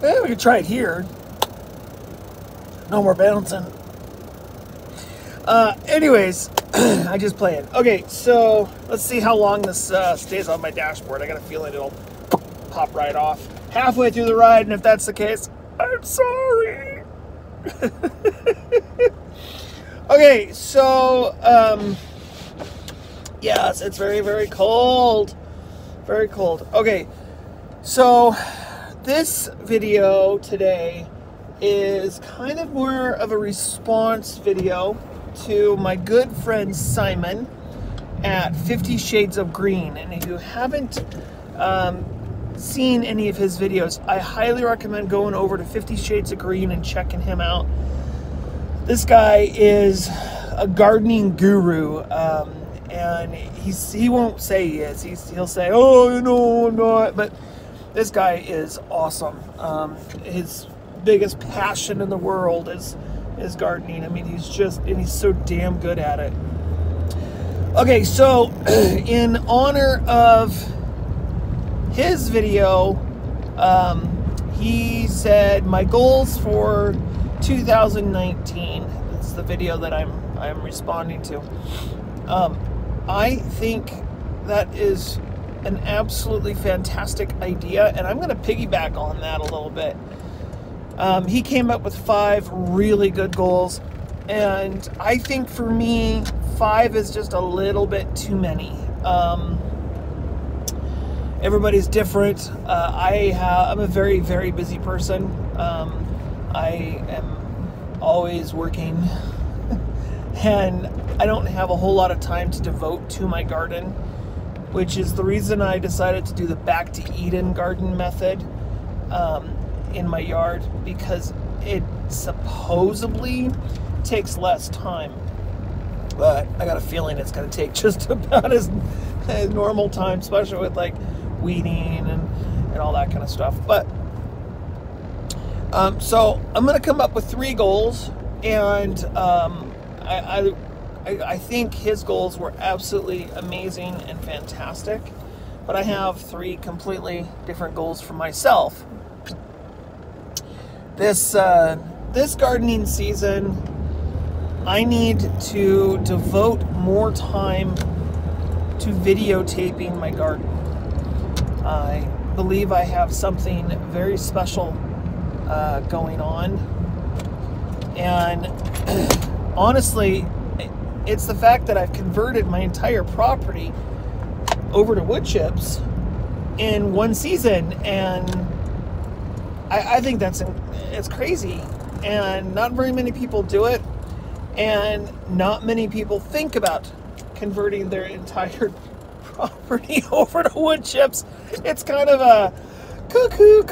Well, we could try it here. No more bouncing. Anyways, I just play it. Okay, so let's see how long this stays on my dashboard. I got a feeling it'll pop right off halfway through the ride, and if that's the case, I'm sorry. Okay, so yes, it's very, very cold. Very cold. Okay, so this video today is kind of more of a response video to my good friend Simon at 50 Shades of Green. And if you haven't seen any of his videos, I highly recommend going over to 50 Shades of Green and checking him out. This guy is a gardening guru, and he won't say he is. He'll say, oh, no, I'm not. But this guy is awesome. His biggest passion in the world is gardening. I mean, he's so damn good at it. Okay, so in honor of his video, he said my goals for 2019. That's the video that I'm responding to. I think that is an absolutely fantastic idea, and I'm going to piggyback on that a little bit. He came up with 5 really good goals, and I think for me, 5 is just a little bit too many. Everybody's different. I'm a very, very busy person. I am always working, and I don't have a whole lot of time to devote to my garden, which is the reason I decided to do the Back to Eden garden method in my yard, because it supposedly takes less time, but I got a feeling it's going to take just about as normal time, especially with like weeding and all that kind of stuff. But so I'm going to come up with 3 goals, and I think his goals were absolutely amazing and fantastic, but I have 3 completely different goals for myself. This gardening season, I need to devote more time to videotaping my garden. I believe I have something very special going on, and honestly, it's the fact that I've converted my entire property over to wood chips in one season, and I think it's crazy, and not very many people do it, and not many people think about converting their entire property over to wood chips. It's kind of a cuckoo.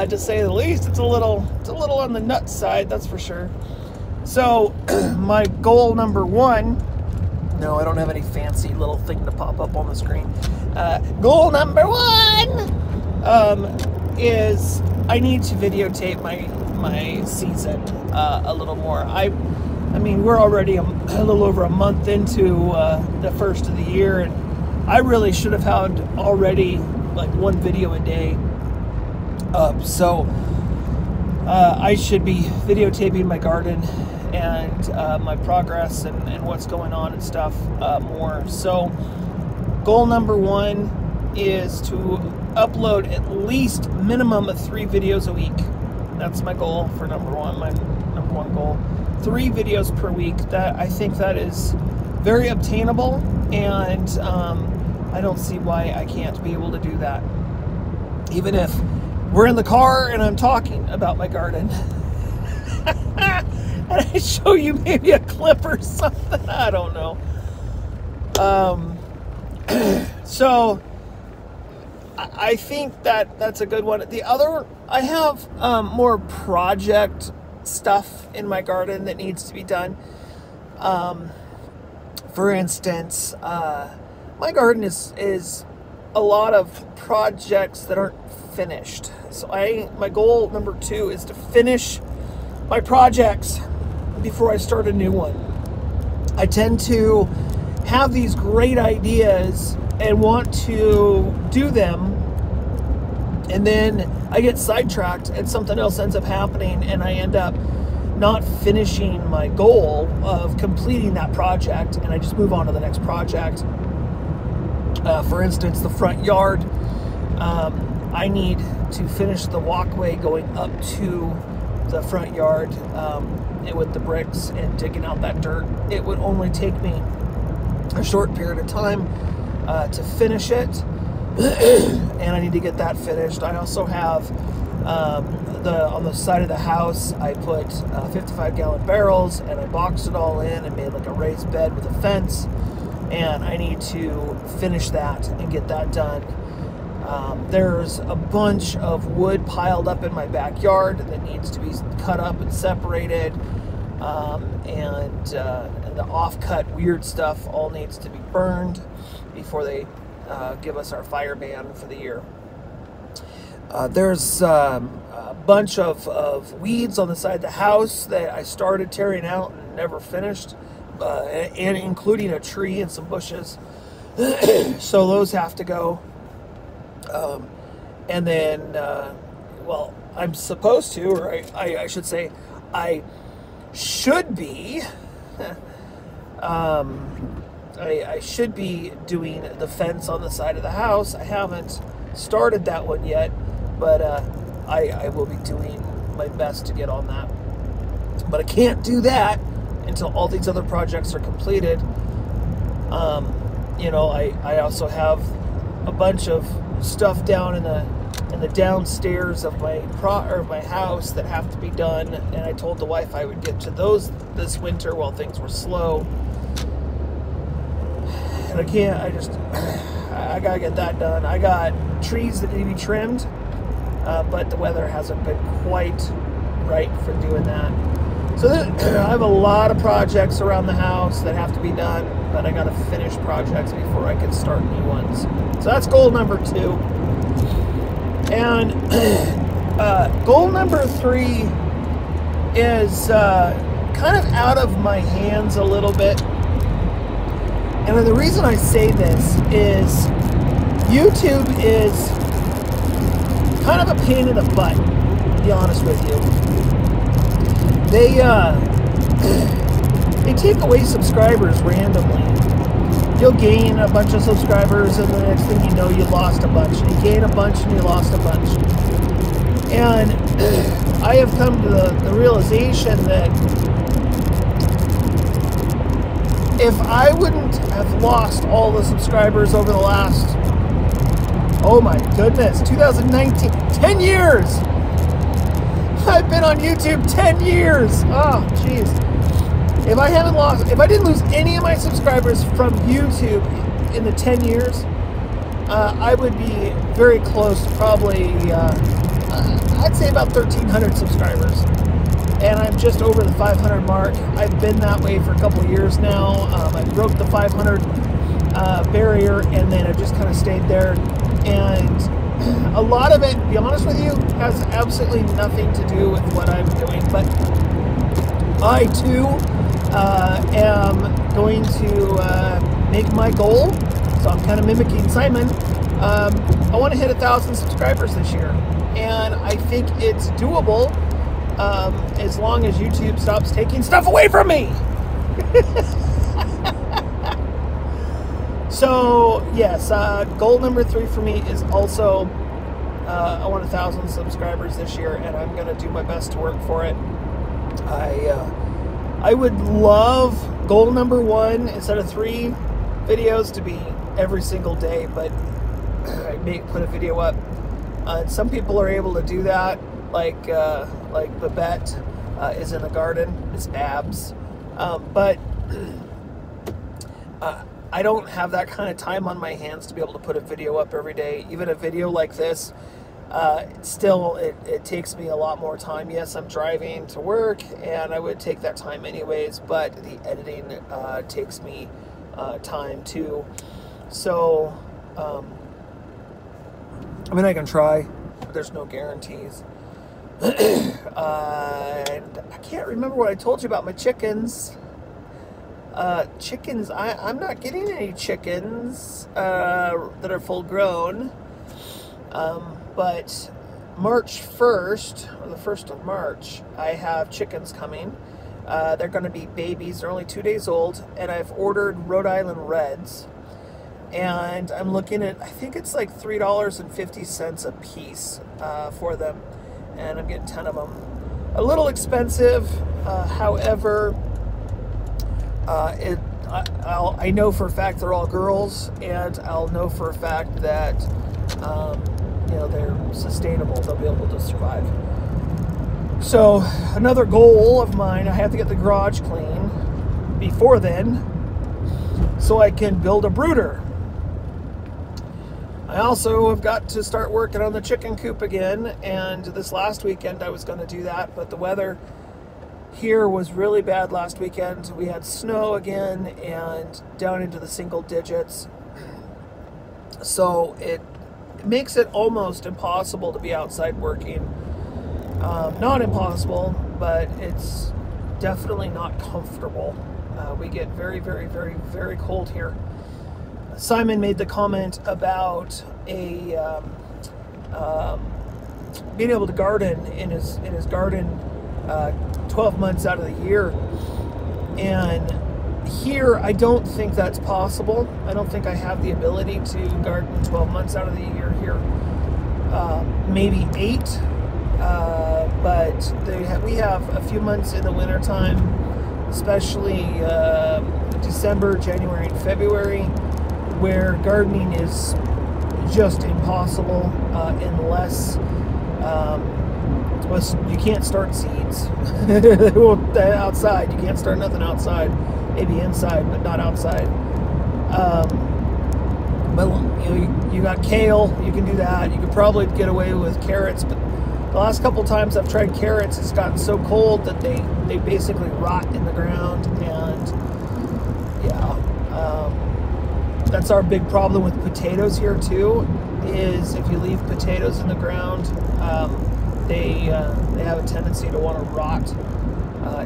To say the least. It's a little on the nut side, that's for sure. So my goal number 1, no, I don't have any fancy little thing to pop up on the screen. Goal number 1 is I need to videotape my season a little more. I mean, we're already a little over a month into the first of the year, and I really should have had already like 1 video a day up. So I should be videotaping my garden and my progress and what's going on and stuff more. So goal number 1 is to upload at least minimum of 3 videos a week. That's my goal for number 1, my number 1 goal. 3 videos per week. That, I think that is very obtainable, and I don't see why I can't be able to do that. Even if we're in the car and I'm talking about my garden. And I show you maybe a clip or something. I don't know. So I think that's a good one. The other, I have more project stuff in my garden that needs to be done. For instance, my garden is a lot of projects that aren't finished. So my goal number 2 is to finish my projects before I start a new one. I tend to have these great ideas and want to do them, And then I get sidetracked and something else ends up happening, and I end up not finishing my goal of completing that project, and I just move on to the next project. For instance, the front yard. I need to finish the walkway going up to the front yard with the bricks and digging out that dirt. It would only take me a short period of time to finish it, and I need to get that finished. I also have on the side of the house, I put 55-gallon barrels, and I boxed it all in and made like a raised bed with a fence, and I need to finish that and get that done. There's a bunch of wood piled up in my backyard that needs to be cut up and separated, and the off-cut weird stuff all needs to be burned before they give us our fire ban for the year. There's a bunch of weeds on the side of the house that I started tearing out and never finished, and including a tree and some bushes. So those have to go. And then, well, I'm supposed to, or I should say, I should be, I should be doing the fence on the side of the house. I haven't started that one yet, but I will be doing my best to get on that. But I can't do that until all these other projects are completed. You know, I also have a bunch of stuff down in the downstairs of my house that have to be done, and I told the wife I would get to those this winter while things were slow. And I gotta get that done. I got trees that need to be trimmed, but the weather hasn't been quite right for doing that. So I have a lot of projects around the house that have to be done, but I gotta finish projects before I can start new ones. So that's goal number 2. And goal number 3 is kind of out of my hands a little bit. And the reason I say this is YouTube is kind of a pain in the butt, to be honest with you. They take away subscribers randomly. You'll gain a bunch of subscribers, and the next thing you know, you lost a bunch. You gain a bunch, and you lost a bunch. And I have come to the realization that if I wouldn't have lost all the subscribers over the last, oh my goodness, 2019, 10 years! I've been on YouTube 10 years! Oh, jeez. If I didn't lose any of my subscribers from YouTube in the 10 years, I would be very close to probably, I'd say about 1,300 subscribers. And I'm just over the 500 mark. I've been that way for a couple of years now. I broke the 500 barrier, and then I've just kind of stayed there. And a lot of it, to be honest with you, has absolutely nothing to do with what I'm doing. But I, too, am going to make my goal. So I'm kind of mimicking Simon. I want to hit 1,000 subscribers this year. And I think it's doable. As long as YouTube stops taking stuff away from me. So, yes, goal number 3 for me is also, I want 1,000 subscribers this year, and I'm going to do my best to work for it. I would love goal number 1, instead of 3 videos, to be every single day, but I may put a video up. Some people are able to do that. Like Babette is in the garden. It's abs. But I don't have that kind of time on my hands to be able to put a video up every day. Even a video like this, still it takes me a lot more time. Yes, I'm driving to work, and I would take that time anyways, but the editing takes me time too. So, I mean, I can try, but there's no guarantees. And I can't remember what I told you about my chickens. Chickens, I'm not getting any chickens that are full grown. But March 1st, or the 1st of March, I have chickens coming. They're going to be babies. They're only 2 days old, and I've ordered Rhode Island Reds. And I'm looking at, I think it's like $3.50 a piece for them. And I'm getting 10 of them. A little expensive, however, I know for a fact they're all girls, and I'll know for a fact that they're sustainable. They'll be able to survive. So another goal of mine, I have to get the garage clean before then so I can build a brooder. I also have got to start working on the chicken coop again, and this last weekend I was going to do that, but the weather here was really bad last weekend. We had snow again and down into the single digits. So it makes it almost impossible to be outside working. Not impossible, but it's definitely not comfortable. We get very, very, very, very cold here. Simon made the comment about being able to garden in his garden 12 months out of the year, and here I don't think that's possible. I don't think I have the ability to garden 12 months out of the year here. Maybe 8, but we have a few months in the wintertime, especially December, January, and February, where gardening is just impossible unless you can't start seeds. Outside, you can't start nothing outside. Maybe inside, but not outside. But you got kale, you can do that. You could probably get away with carrots, but the last couple times I've tried carrots, it's gotten so cold that they basically rot in the ground, and that's our big problem with potatoes here too, is if you leave potatoes in the ground, they have a tendency to want to rot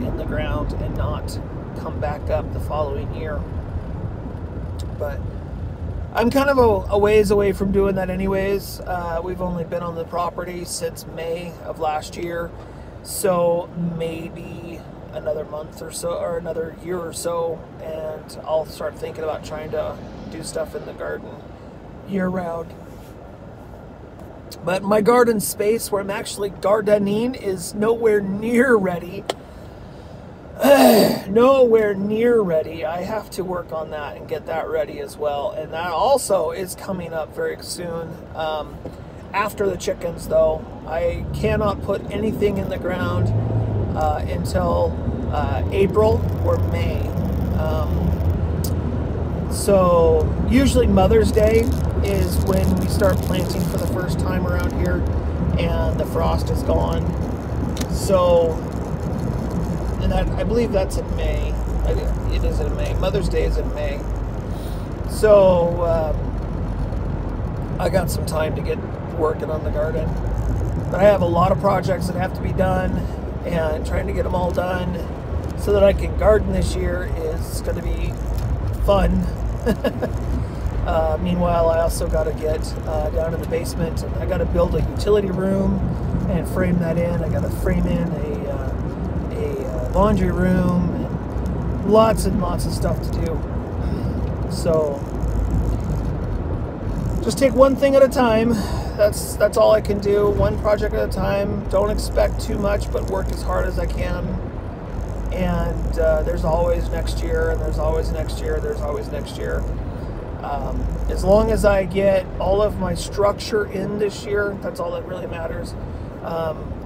in the ground and not come back up the following year. But I'm kind of a ways away from doing that anyways. We've only been on the property since May of last year, so maybe another month or so, or another year or so, and I'll start thinking about trying to do stuff in the garden year round. But my garden space where I'm actually gardening is nowhere near ready. Nowhere near ready. I have to work on that and get that ready as well. And that also is coming up very soon. After the chickens, though, I cannot put anything in the ground until April or May. So usually Mother's Day is when we start planting for the first time around here, and the frost is gone. So, and I believe that's in May. It is in May. Mother's Day is in May. So I got some time to get working on the garden. But I have a lot of projects that have to be done, and trying to get them all done so that I can garden this year is going to be fun. Meanwhile, I also got to get down in the basement, and I got to build a utility room and frame that in. I got to frame in a laundry room, and lots of stuff to do. So just take one thing at a time. That's all I can do. One project at a time. Don't expect too much, but work as hard as I can. And there's always next year, and there's always next year, there's always next year. As long as I get all of my structure in this year, that's all that really matters.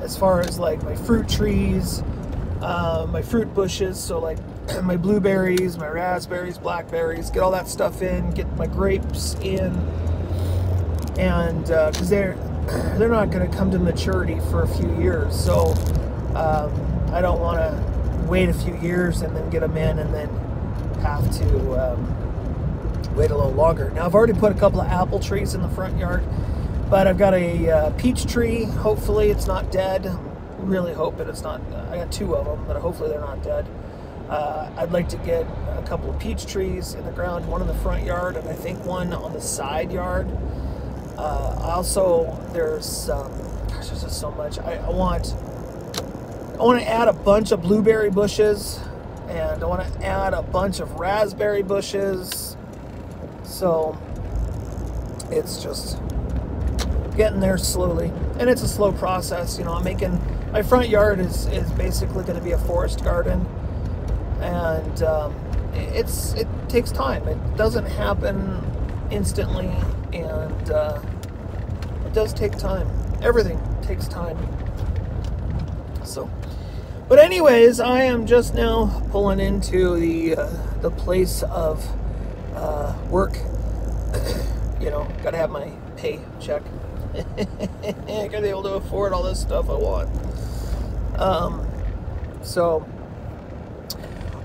As far as like my fruit trees, my fruit bushes, so like my blueberries, my raspberries, blackberries, get all that stuff in, get my grapes in, and because they're not going to come to maturity for a few years, so I don't want to wait a few years and then get them in and then have to wait a little longer. Now I've already put a couple of apple trees in the front yard, but I've got a peach tree. Hopefully it's not dead. I'm really hoping it's not. I got 2 of them, but hopefully they're not dead. I'd like to get a couple of peach trees in the ground, one in the front yard and I think one on the side yard. Also, there's gosh, there's just so much. I want to add a bunch of blueberry bushes, and I want to add a bunch of raspberry bushes. So it's just getting there slowly, and it's a slow process. You know, I'm making my front yard is basically going to be a forest garden, and it takes time. It doesn't happen instantly, and it does take time. Everything takes time. So, but anyways, I am just now pulling into the place of work. You know, gotta have my paycheck. Gotta be able to afford all this stuff I want. So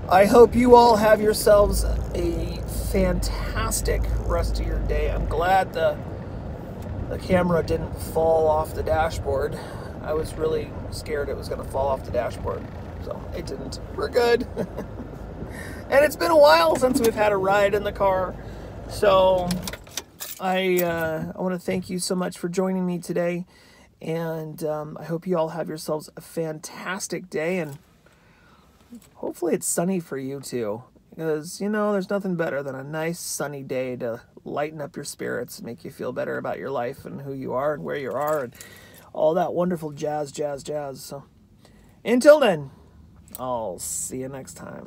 I hope you all have yourselves a fantastic rest of your day. I'm glad the camera didn't fall off the dashboard. I was really scared it was going to fall off the dashboard, so it didn't. We're good. And it's been a while since we've had a ride in the car, so I want to thank you so much for joining me today, and I hope you all have yourselves a fantastic day, and hopefully it's sunny for you too, because, you know, there's nothing better than a nice sunny day to lighten up your spirits, make you feel better about your life and who you are and where you are and all that wonderful jazz. So until then, I'll see you next time.